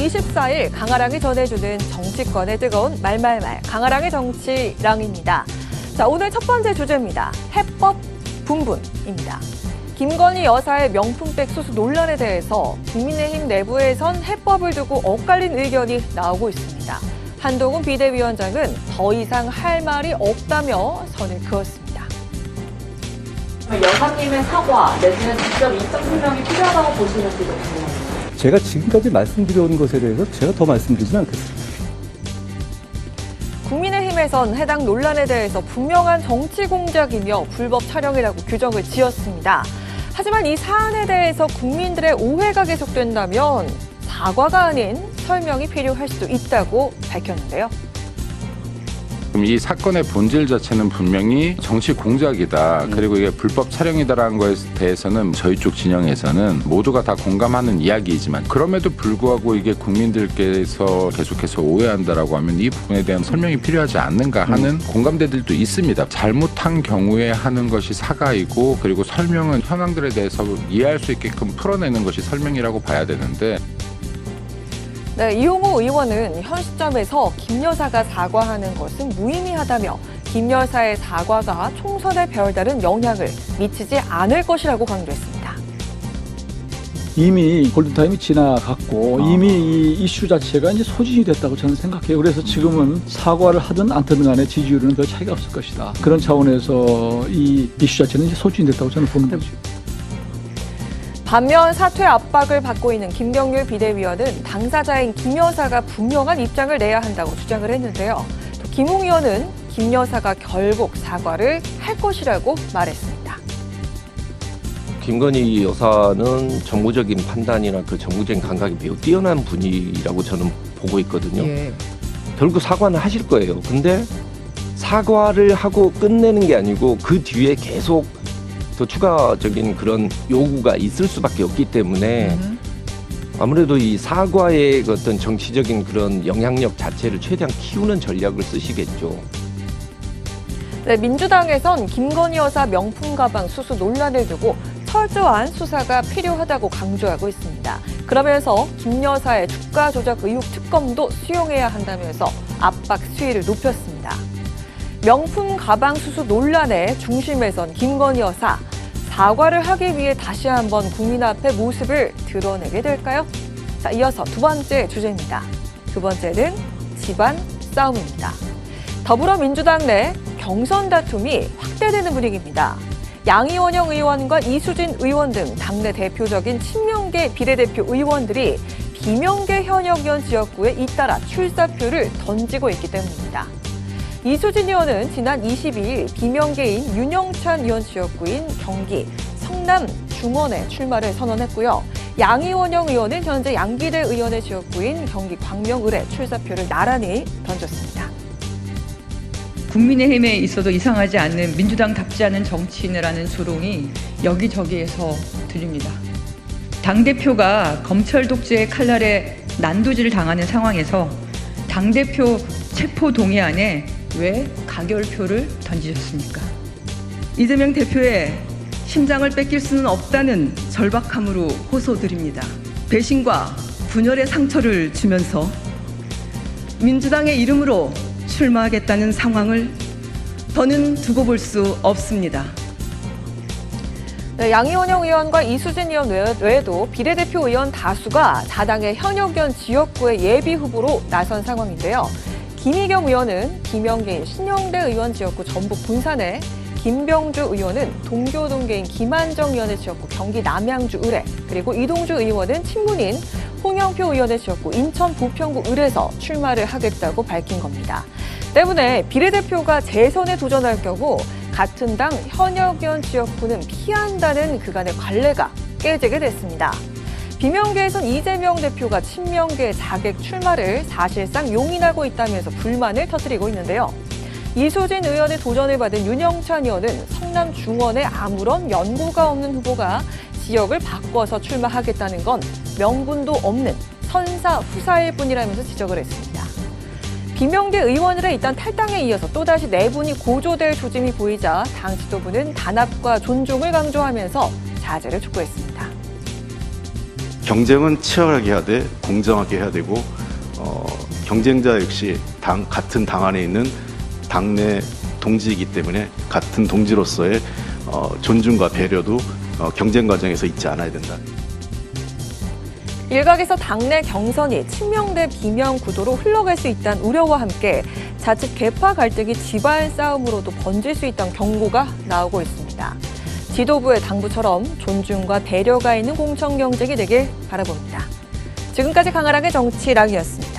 24일 강아랑이 전해주는 정치권의 뜨거운 말말말 강아랑의 정치랑입니다. 자, 오늘 첫 번째 주제입니다. 해법 분분입니다. 김건희 여사의 명품백 수수 논란에 대해서 국민의힘 내부에선 해법을 두고 엇갈린 의견이 나오고 있습니다. 한동훈 비대위원장은 더 이상 할 말이 없다며 선을 그었습니다. 여사님의 사과 내지는 직접 입장 설명이 필요하다고 보시는지도 궁금합니다. 제가 지금까지 말씀드려온 것에 대해서 제가 더 말씀드리지는 않겠습니다. 국민의힘에선 해당 논란에 대해서 분명한 정치 공작이며 불법 촬영이라고 규정을 지었습니다. 하지만 이 사안에 대해서 국민들의 오해가 계속된다면 사과가 아닌 설명이 필요할 수도 있다고 밝혔는데요. 그럼 이 사건의 본질 자체는 분명히 정치 공작이다. 그리고 이게 불법 촬영이다라는 것에 대해서는 저희 쪽 진영에서는 모두가 다 공감하는 이야기이지만 그럼에도 불구하고 이게 국민들께서 계속해서 오해한다라고 하면 이 부분에 대한 설명이 필요하지 않는가 하는 공감대들도 있습니다. 잘못한 경우에 하는 것이 사과이고 그리고 설명은 현황들에 대해서 이해할 수 있게끔 풀어내는 것이 설명이라고 봐야 되는데 네, 이용호 의원은 현 시점에서 김 여사가 사과하는 것은 무의미하다며 김 여사의 사과가 총선에 별다른 영향을 미치지 않을 것이라고 강조했습니다. 이미 골든타임이 지나갔고 이미 이 이슈 자체가 이제 소진이 됐다고 저는 생각해요. 그래서 지금은 사과를 하든 안 하든 간에 지지율은 별 차이가 없을 것이다. 그런 차원에서 이 이슈 자체는 이제 소진이 됐다고 저는 보는 거죠. 반면 사퇴 압박을 받고 있는 김병률 비대위원은 당사자인 김 여사가 분명한 입장을 내야 한다고 주장을 했는데요. 또 김웅 의원은 김 여사가 결국 사과를 할 것이라고 말했습니다. 김건희 여사는 정무적인 판단이나 그 정무적인 감각이 매우 뛰어난 분이라고 저는 보고 있거든요. 결국 사과는 하실 거예요. 근데 사과를 하고 끝내는 게 아니고 그 뒤에 계속 더 추가적인 그런 요구가 있을 수밖에 없기 때문에 아무래도 이 사과의 어떤 정치적인 그런 영향력 자체를 최대한 키우는 전략을 쓰시겠죠. 네, 민주당에선 김건희 여사 명품 가방 수수 논란을 두고 철저한 수사가 필요하다고 강조하고 있습니다. 그러면서 김 여사의 주가 조작 의혹 특검도 수용해야 한다면서 압박 수위를 높였습니다. 명품 가방 수수 논란의 중심에선 김건희 여사, 사과를 하기 위해 다시 한번 국민 앞에 모습을 드러내게 될까요? 자, 이어서 두 번째 주제입니다. 두 번째는 집안 싸움입니다. 더불어민주당 내 경선 다툼이 확대되는 분위기입니다. 양이원영 의원과 이수진 의원 등 당내 대표적인 친명계 비례대표 의원들이 비명계 현역위원 지역구에 잇따라 출사표를 던지고 있기 때문입니다. 이수진 의원은 지난 22일 비명계인 윤영찬 의원 지역구인 경기 성남 중원에 출마를 선언했고요. 양이원영 의원은 현재 양기대 의원의 지역구인 경기 광명을에 출사표를 나란히 던졌습니다. 국민의힘에 있어도 이상하지 않는 민주당답지 않은 정치인이라는 조롱이 여기저기에서 들립니다. 당대표가 검찰 독재의 칼날에 난도질을 당하는 상황에서 당대표 체포 동의안에 왜 가결표를 던지셨습니까? 이재명 대표의 심장을 뺏길 수는 없다는 절박함으로 호소드립니다. 배신과 분열의 상처를 주면서 민주당의 이름으로 출마하겠다는 상황을 더는 두고 볼 수 없습니다. 네, 양이원영 의원과 이수진 의원 외에도 비례대표 의원 다수가 자당의 현역위원 지역구의 예비 후보로 나선 상황인데요. 김희겸 의원은 비명계인 신영대 의원 지역구 전북 분산에, 김병주 의원은 동교동계인 김한정 의원의 지역구 경기 남양주 을에, 그리고 이동주 의원은 친문인 홍영표 의원의 지역구 인천 부평구 을에서 출마를 하겠다고 밝힌 겁니다. 때문에 비례대표가 재선에 도전할 경우 같은 당 현역위원 지역구는 피한다는 그간의 관례가 깨지게 됐습니다. 비명계에선 이재명 대표가 친명계 자객 출마를 사실상 용인하고 있다면서 불만을 터뜨리고 있는데요. 이수진 의원의 도전을 받은 윤영찬 의원은 성남 중원에 아무런 연고가 없는 후보가 지역을 바꿔서 출마하겠다는 건 명분도 없는 선사후사일 뿐이라면서 지적을 했습니다. 비명계 의원들의 일단 탈당에 이어서 또다시 내분이 고조될 조짐이 보이자 당 지도부는 단합과 존중을 강조하면서 자제를 촉구했습니다. 경쟁은 치열하게 해야 돼, 공정하게 해야 되고 경쟁자 역시 같은 당 안에 있는 당내 동지이기 때문에 같은 동지로서의 존중과 배려도 경쟁 과정에서 잊지 않아야 된다. 일각에서 당내 경선이 친명 대 비명 구도로 흘러갈 수 있다는 우려와 함께 자칫 계파 갈등이 집안 싸움으로도 번질 수 있다는 경고가 나오고 있습니다. 지도부의 당부처럼 존중과 배려가 있는 공천 경쟁이 되길 바라봅니다. 지금까지 강아랑의 정치락이었습니다.